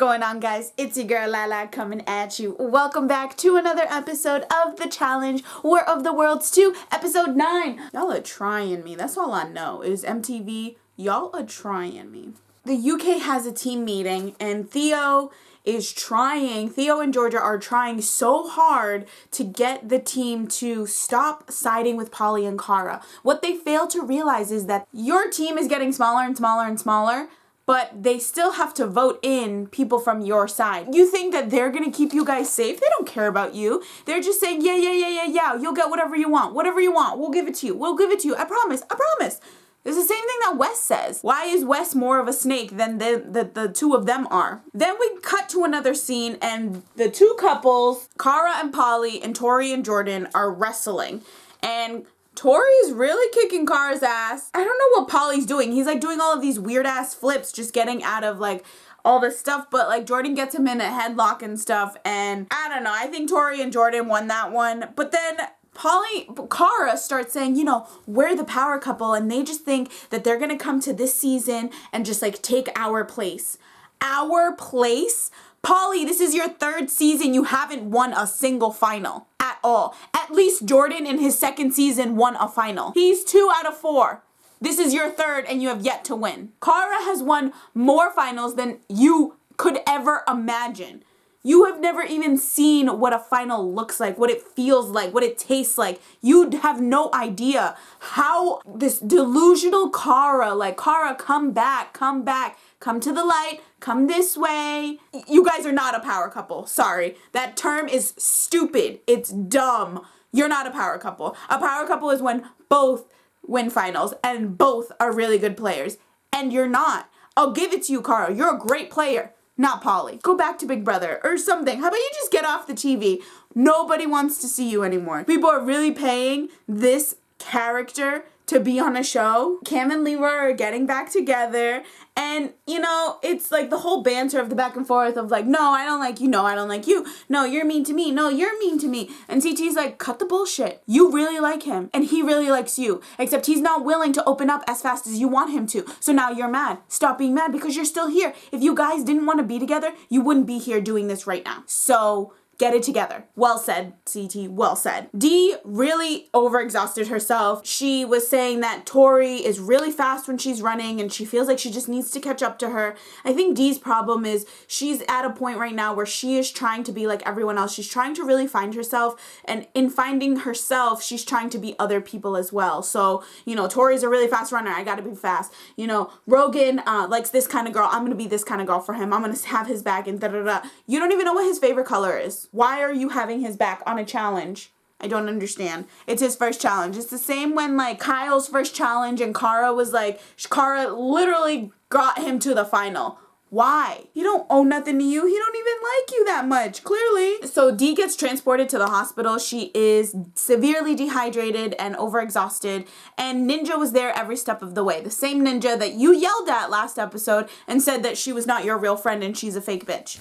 going on, guys? It's your girl Lala coming at you. Welcome back to another episode of The Challenge War of the Worlds 2, episode 9. Y'all are trying me. That's all I know is MTV. Y'all are trying me. The UK has a team meeting and Theo and Georgia are trying so hard to get the team to stop siding with Polly and Cara. What they fail to realize is that your team is getting smaller and smaller and smaller, but they still have to vote in people from your side. You think that they're gonna keep you guys safe? They don't care about you. They're just saying, yeah, you'll get whatever you want. Whatever you want, we'll give it to you. We'll give it to you. I promise. It's the same thing that Wes says. Why is Wes more of a snake than the two of them are? Then we cut to another scene and the two couples, Cara and Polly and Tori and Jordan, are wrestling. And Tori's really kicking Cara's ass. I don't know what Polly's doing. He's like doing all of these weird ass flips, just getting out of like all this stuff, but like Jordan gets him in a headlock and stuff. And I don't know. I think Tori and Jordan won that one. But then Cara starts saying, you know, we're the power couple, and they just think that they're gonna come to this season and just like take our place. Our place? Polly, this is your third season. You haven't won a single final at all. At least Jordan in his second season won a final. He's 2 out of 4. This is your third and you have yet to win. Cara has won more finals than you could ever imagine. You have never even seen what a final looks like, what it feels like, what it tastes like. You have no idea how this delusional Cara, like, Cara, come back, come to the light, come this way. You guys are not a power couple. Sorry. That term is stupid. It's dumb. You're not a power couple. A power couple is when both win finals and both are really good players. And you're not. I'll give it to you, Cara. You're a great player. Not Polly. Go back to Big Brother or something. How about you just get off the TV? Nobody wants to see you anymore. People are really paying this character to be on a show. Cam and Leroy are getting back together. And, you know, it's like the whole banter of the back and forth of like, no, I don't like you. No, I don't like you. No, you're mean to me. No, you're mean to me. And CT's like, cut the bullshit. You really like him. And he really likes you. Except he's not willing to open up as fast as you want him to. So now you're mad. Stop being mad because you're still here. If you guys didn't want to be together, you wouldn't be here doing this right now. So get it together. Well said, CT. Well said. Dee really overexhausted herself. She was saying that Tori is really fast when she's running and she feels like she just needs to catch up to her. I think Dee's problem is she's at a point right now where she is trying to be like everyone else. She's trying to really find herself, and in finding herself, she's trying to be other people as well. So, you know, Tori's a really fast runner. I gotta be fast. You know, Rogan likes this kind of girl. I'm gonna be this kind of girl for him. I'm gonna have his back and da-da-da. You don't even know what his favorite color is. Why are you having his back on a challenge? I don't understand. It's his first challenge. It's the same when like Kyle's first challenge and Cara was like, Cara literally got him to the final. Why? He don't owe nothing to you. He don't even like you that much, clearly. So Dee gets transported to the hospital. She is severely dehydrated and overexhausted. And Ninja was there every step of the way. The same Ninja that you yelled at last episode and said that she was not your real friend and she's a fake bitch.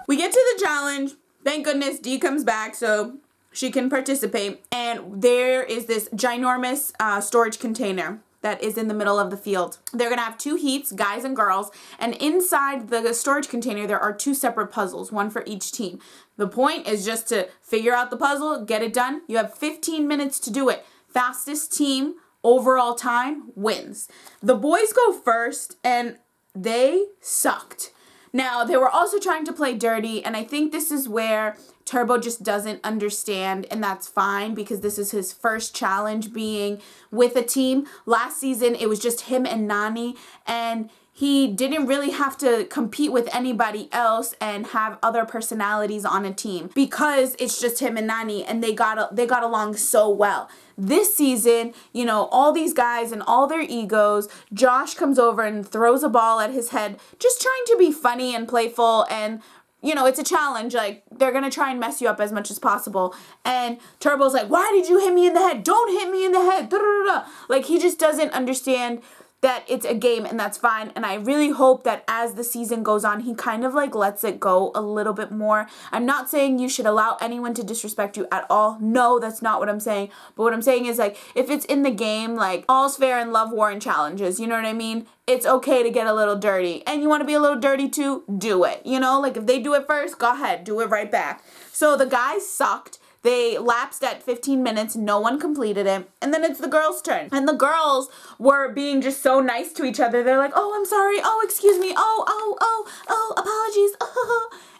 We get to the challenge. Thank goodness Dee comes back so she can participate. And there is this ginormous storage container that is in the middle of the field. They're going to have 2 heats, guys and girls. And inside the storage container, there are 2 separate puzzles, one for each team. The point is just to figure out the puzzle, get it done. You have 15 minutes to do it. Fastest team, overall time, wins. The boys go first, and they sucked. Now, they were also trying to play dirty, and I think this is where Turbo just doesn't understand, and that's fine because this is his first challenge being with a team. Last season, it was just him and Nani, and he didn't really have to compete with anybody else and have other personalities on a team because it's just him and Nani, and they got along so well. This season, you know, all these guys and all their egos, Josh comes over and throws a ball at his head, just trying to be funny and playful, and you know, it's a challenge. Like, they're gonna try and mess you up as much as possible. And Turbo's like, why did you hit me in the head? Don't hit me in the head. Da-da-da-da. Like, he just doesn't understand that it's a game and that's fine. And I really hope that as the season goes on, he kind of like lets it go a little bit more. I'm not saying you should allow anyone to disrespect you at all. No, that's not what I'm saying. But what I'm saying is like, if it's in the game, like all's fair in love, war, and challenges, you know what I mean? It's okay to get a little dirty. And you want to be a little dirty too? Do it. You know, like if they do it first, go ahead, do it right back. So the guys sucked. They lapsed at 15 minutes. No one completed it. And then it's the girls' turn. And the girls were being just so nice to each other. They're like, oh, I'm sorry. Oh, excuse me. Oh, apologies.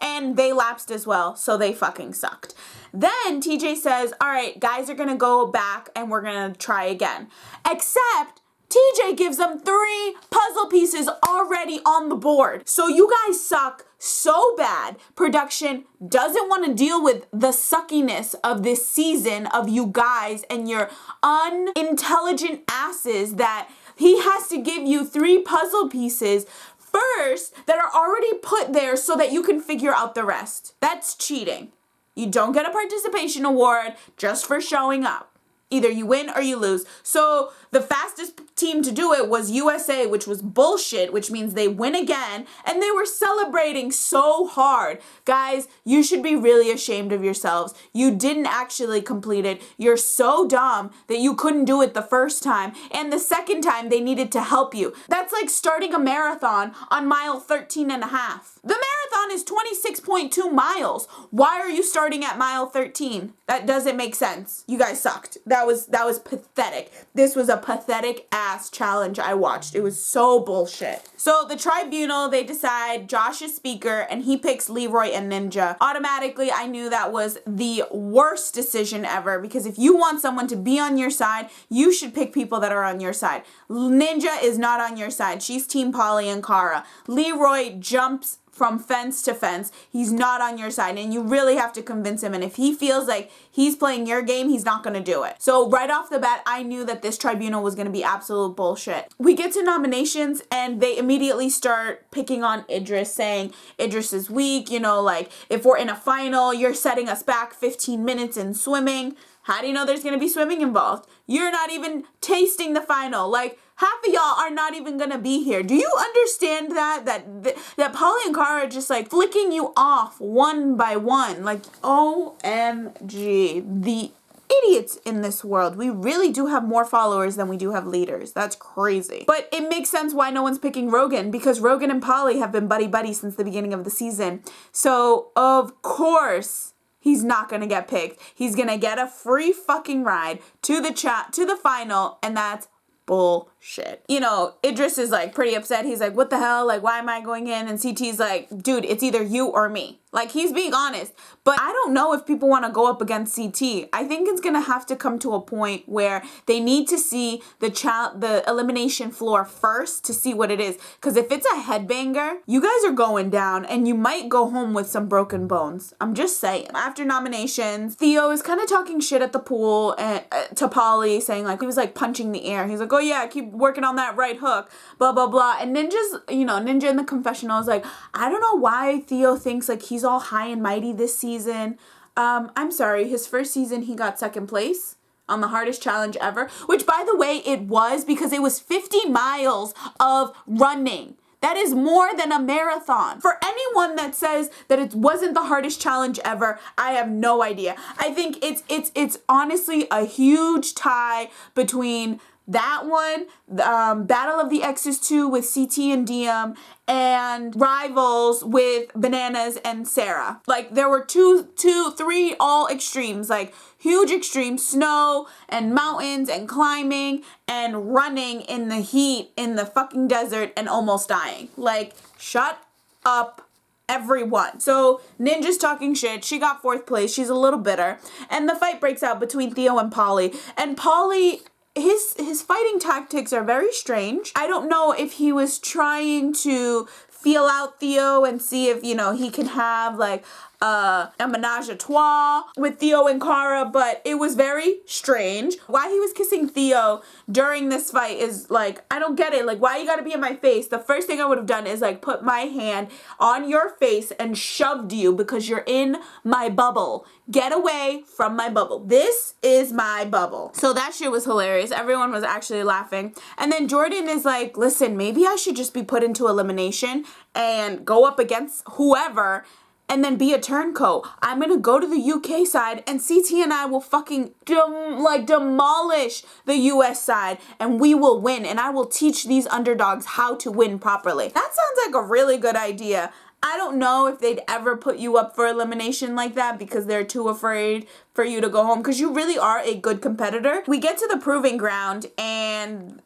And they lapsed as well. So they fucking sucked. Then TJ says, all right, guys are going to go back and we're going to try again. Except TJ gives them 3 puzzle pieces already on the board. So you guys suck so bad. Production doesn't want to deal with the suckiness of this season of you guys and your unintelligent asses that he has to give you 3 puzzle pieces first that are already put there so that you can figure out the rest. That's cheating. You don't get a participation award just for showing up. Either you win or you lose. So the fastest team to do it was USA, which was bullshit, which means they win again. And they were celebrating so hard. Guys, you should be really ashamed of yourselves. You didn't actually complete it. You're so dumb that you couldn't do it the first time. And the second time they needed to help you. That's like starting a marathon on mile 13 and a half. The marathon is 26.2 miles. Why are you starting at mile 13? That doesn't make sense. You guys sucked. That was pathetic. This was a pathetic ass challenge I watched. It was so bullshit. So the tribunal, they decide Josh is speaker and he picks Leroy and Ninja. Automatically, I knew that was the worst decision ever because if you want someone to be on your side, you should pick people that are on your side. Ninja is not on your side. She's Team Polly and Cara. Leroy jumps from fence to fence. He's not on your side and you really have to convince him, and if he feels like he's playing your game, he's not going to do it. So right off the bat, I knew that this tribunal was going to be absolute bullshit. We get to nominations and they immediately start picking on Idris, saying Idris is weak, you know, like if we're in a final, you're setting us back 15 minutes in swimming. How do you know there's going to be swimming involved? You're not even tasting the final. Like, half of y'all are not even going to be here. Do you understand that Polly and Cara are just like flicking you off one by one? Like, OMG. The idiots in this world. We really do have more followers than we do have leaders. That's crazy. But it makes sense why no one's picking Rogan, because Rogan and Polly have been buddy-buddy since the beginning of the season. So, of course, he's not going to get picked. He's going to get a free fucking ride to the final, and that's bullshit. You know, Idris is like pretty upset. He's like, what the hell? Like, why am I going in? And CT's like, dude, it's either you or me. Like, he's being honest. But I don't know if people want to go up against CT. I think it's going to have to come to a point where they need to see the elimination floor first to see what it is. Because if it's a headbanger, you guys are going down and you might go home with some broken bones. I'm just saying. After nominations, Theo is kind of talking shit at the pool and to Polly, saying like, he was like punching the air. He's like, oh yeah, keep working on that right hook, blah, blah, blah. And Ninja in the confessional is like, I don't know why Theo thinks like he's all high and mighty this season. I'm sorry, his first season he got second place on the hardest challenge ever, which by the way it was, because it was 50 miles of running. That is more than a marathon. For anyone that says that it wasn't the hardest challenge ever, I have no idea. I think it's honestly a huge tie between that one, Battle of the Exes 2 with CT and DM, and Rivals with Bananas and Sarah. Like, there were three all extremes, like huge extremes, snow and mountains and climbing and running in the heat in the fucking desert and almost dying. Like, shut up, everyone. So Ninja's talking shit. She got fourth place. She's a little bitter. And the fight breaks out between Theo and Polly. And Polly, his fighting tactics are very strange. I don't know if he was trying to feel out Theo and see if, he can have like a menage a trois with Theo and Cara, but it was very strange. Why he was kissing Theo during this fight is like, I don't get it. Like, why you gotta be in my face? The first thing I would have done is like put my hand on your face and shoved you because you're in my bubble. Get away from my bubble. This is my bubble. So that shit was hilarious. Everyone was actually laughing. And then Jordan is like, listen, maybe I should just be put into elimination and go up against whoever and then be a turncoat. I'm gonna go to the UK side and CT and I will fucking demolish the US side and we will win and I will teach these underdogs how to win properly. That sounds like a really good idea. I don't know if they'd ever put you up for elimination like that because they're too afraid for you to go home because you really are a good competitor. We get to the proving ground and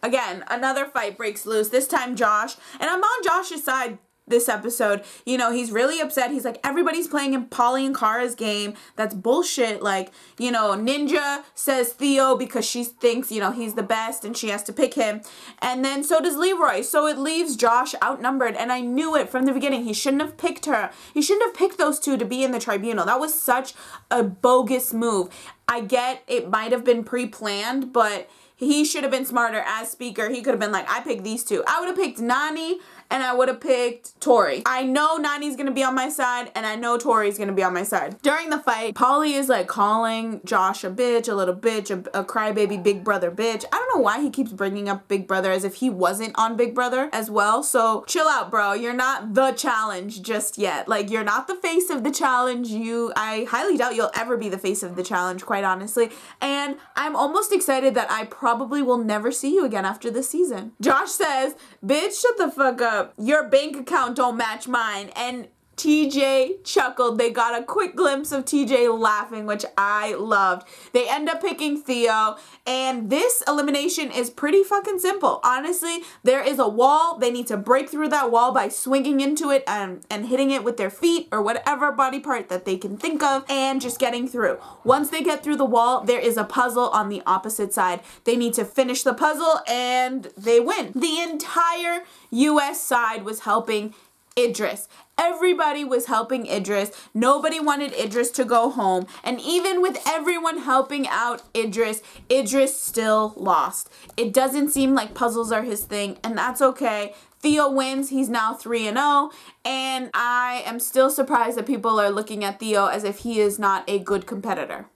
again, another fight breaks loose. This time Josh, and I'm on Josh's side this episode. You know, he's really upset. He's like, everybody's playing in Polly and Cara's game. That's bullshit. Like, you know, Ninja says Theo because she thinks, you know, he's the best and she has to pick him. And then so does Leroy. So it leaves Josh outnumbered. And I knew it from the beginning. He shouldn't have picked her. He shouldn't have picked those two to be in the tribunal. That was such a bogus move. I get it might have been pre-planned, but he should have been smarter as speaker. He could have been like, I picked these two. I would have picked Nani and I would have picked Tori. I know Nani's gonna be on my side and I know Tori's gonna be on my side. During the fight, Polly is like calling Josh a bitch, a little bitch, a crybaby big brother bitch. I don't know why he keeps bringing up Big Brother as if he wasn't on Big Brother as well. So chill out, bro. You're not the challenge just yet. Like, you're not the face of the challenge. I highly doubt you'll ever be the face of the challenge, quite honestly. And I'm almost excited that I probably will never see you again after this season. Josh says, bitch, shut the fuck up. Your bank account don't match mine. And TJ chuckled. They got a quick glimpse of TJ laughing, which I loved. They end up picking Theo, and this elimination is pretty fucking simple. Honestly, there is a wall. They need to break through that wall by swinging into it and hitting it with their feet or whatever body part that they can think of and just getting through. Once they get through the wall, there is a puzzle on the opposite side. They need to finish the puzzle and they win. The entire US side was helping Idris. Everybody was helping Idris. Nobody wanted Idris to go home. And even with everyone helping out Idris, Idris still lost. It doesn't seem like puzzles are his thing, and that's okay. Theo wins. He's now 3-0. And I am still surprised that people are looking at Theo as if he is not a good competitor.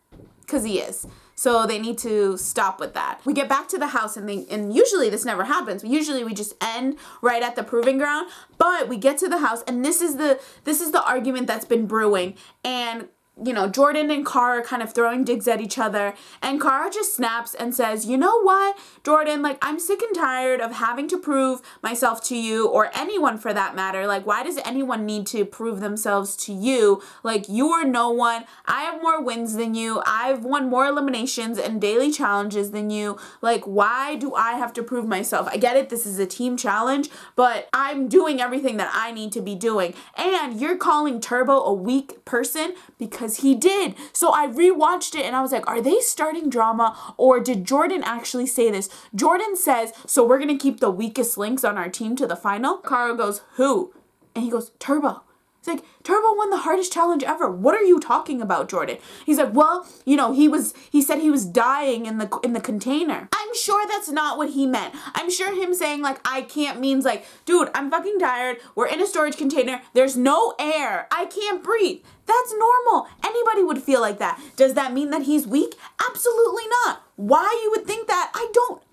Because he is. So they need to stop with that. We get back to the house and usually this never happens. Usually we just end right at the proving ground, but we get to the house and this is the argument that's been brewing. And you know, Jordan and Cara are kind of throwing digs at each other. And Cara just snaps and says, you know what, Jordan, like, I'm sick and tired of having to prove myself to you or anyone for that matter. Like, why does anyone need to prove themselves to you? Like, you are no one. I have more wins than you. I've won more eliminations and daily challenges than you. Like, why do I have to prove myself? I get it. This is a team challenge, but I'm doing everything that I need to be doing. And you're calling Turbo a weak person because he did. So I rewatched it and I was like, are they starting drama or did Jordan actually say this? Jordan says, so we're going to keep the weakest links on our team to the final. Cara goes, who? And he goes, Turbo. It's like, Turbo won the hardest challenge ever. What are you talking about, Jordan? He's like, well, you know, he said he was dying in the container. I'm sure that's not what he meant. I'm sure him saying like, I can't means like, dude, I'm fucking tired. We're in a storage container. There's no air. I can't breathe. That's normal. Anybody would feel like that. Does that mean that he's weak? Absolutely not. Why you would think that?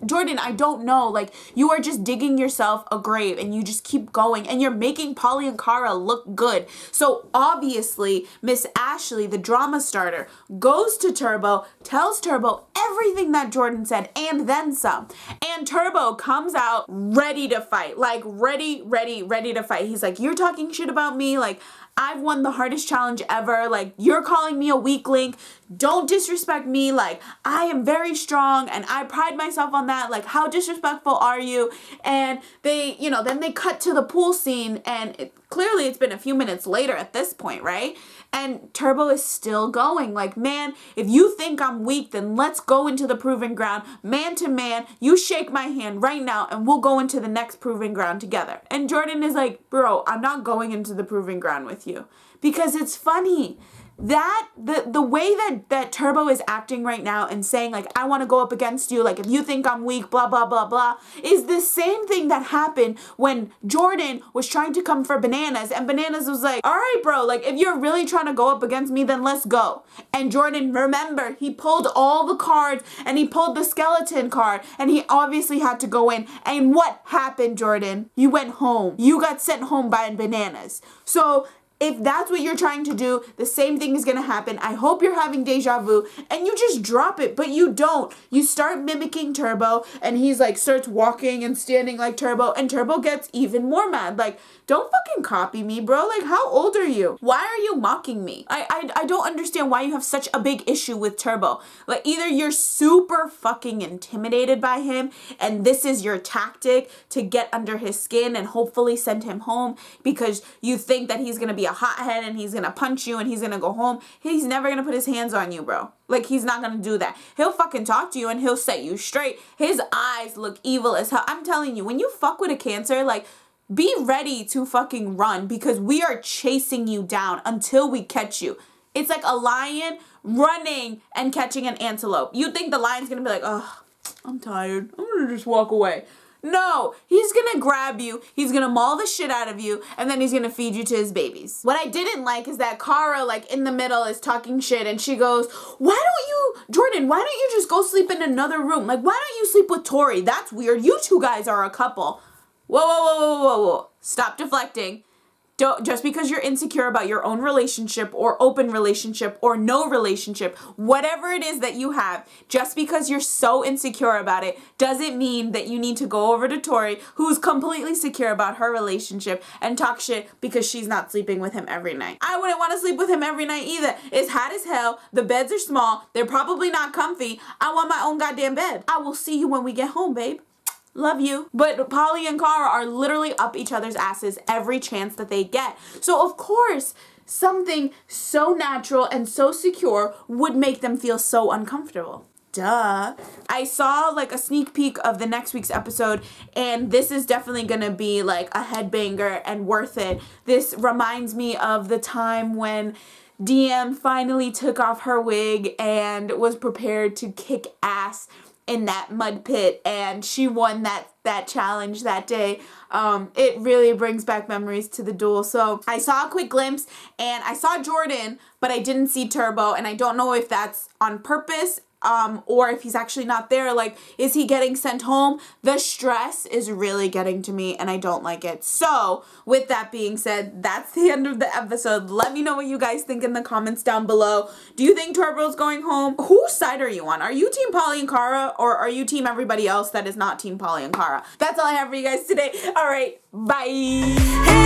Jordan, I don't know. Like, you are just digging yourself a grave and you just keep going and you're making Polly and Cara look good. So obviously, Miss Ashley, the drama starter, goes to Turbo, tells Turbo everything that Jordan said and then some. And Turbo comes out ready to fight. Like, ready to fight. He's like, you're talking shit about me. Like, I've won the hardest challenge ever. Like, you're calling me a weak link. Don't disrespect me. Like, I am very strong and I pride myself on that. Like, how disrespectful are you? And they, then they cut to the pool scene and clearly it's been a few minutes later at this point, right? And Turbo is still going. Like, man, if you think I'm weak, then let's go into the proving ground. Man to man, you shake my hand right now and we'll go into the next proving ground together. And Jordan is like, bro, I'm not going into the proving ground with you. Because it's funny. That the way that Turbo is acting right now and saying like, I want to go up against you, like if you think I'm weak, blah blah blah blah, is the same thing that happened when Jordan was trying to come for Bananas, and Bananas was like, all right bro, like if you're really trying to go up against me, then let's go. And Jordan, remember, he pulled all the cards and he pulled the skeleton card and he obviously had to go in. And what happened, Jordan? You went home. You got sent home by Bananas. So if that's what you're trying to do, the same thing is going to happen. I hope you're having deja vu and you just drop it, but you don't. You start mimicking Turbo and he's like starts walking and standing like Turbo, and Turbo gets even more mad. Like, don't fucking copy me, bro. Like, how old are you? Why are you mocking me? I don't understand why you have such a big issue with Turbo. Like, either you're super fucking intimidated by him and this is your tactic to get under his skin and hopefully send him home because you think that he's going to be a hothead and he's going to punch you and he's going to go home. He's never going to put his hands on you, bro. Like, he's not going to do that. He'll fucking talk to you and he'll set you straight. His eyes look evil as hell. I'm telling you, when you fuck with a Cancer, like, be ready to fucking run because we are chasing you down until we catch you. It's like a lion running and catching an antelope. You think the lion's going to be like, oh, I'm tired. I'm going to just walk away. No, he's going to grab you. He's going to maul the shit out of you. And then he's going to feed you to his babies. What I didn't like is that Kara, like in the middle, is talking shit. And she goes, Jordan, why don't you just go sleep in another room? Like, why don't you sleep with Tori? That's weird. You two guys are a couple. Whoa. Stop deflecting. Just because you're insecure about your own relationship or open relationship or no relationship, whatever it is that you have, just because you're so insecure about it doesn't mean that you need to go over to Tori, who's completely secure about her relationship, and talk shit because she's not sleeping with him every night. I wouldn't want to sleep with him every night either. It's hot as hell. The beds are small. They're probably not comfy. I want my own goddamn bed. I will see you when we get home, babe. Love you. But Polly and Kara are literally up each other's asses every chance that they get. So of course, something so natural and so secure would make them feel so uncomfortable. Duh. I saw like a sneak peek of the next week's episode, and this is definitely gonna be like a headbanger and worth it. This reminds me of the time when DM finally took off her wig and was prepared to kick ass in that mud pit, and she won that challenge that day. It really brings back memories to the duel. So I saw a quick glimpse and I saw Jordan, but I didn't see Turbo, and I don't know if that's on purpose or if he's actually not there. Like, is he getting sent home? The stress is really getting to me and I don't like it. So with that being said, that's the end of the episode. Let me know what you guys think in the comments down below. Do you think Turbo's going home? Whose side are you on? Are you team Polly and Kara, or are you team everybody else that is not team Polly and Kara? That's all I have for you guys today. All right, bye.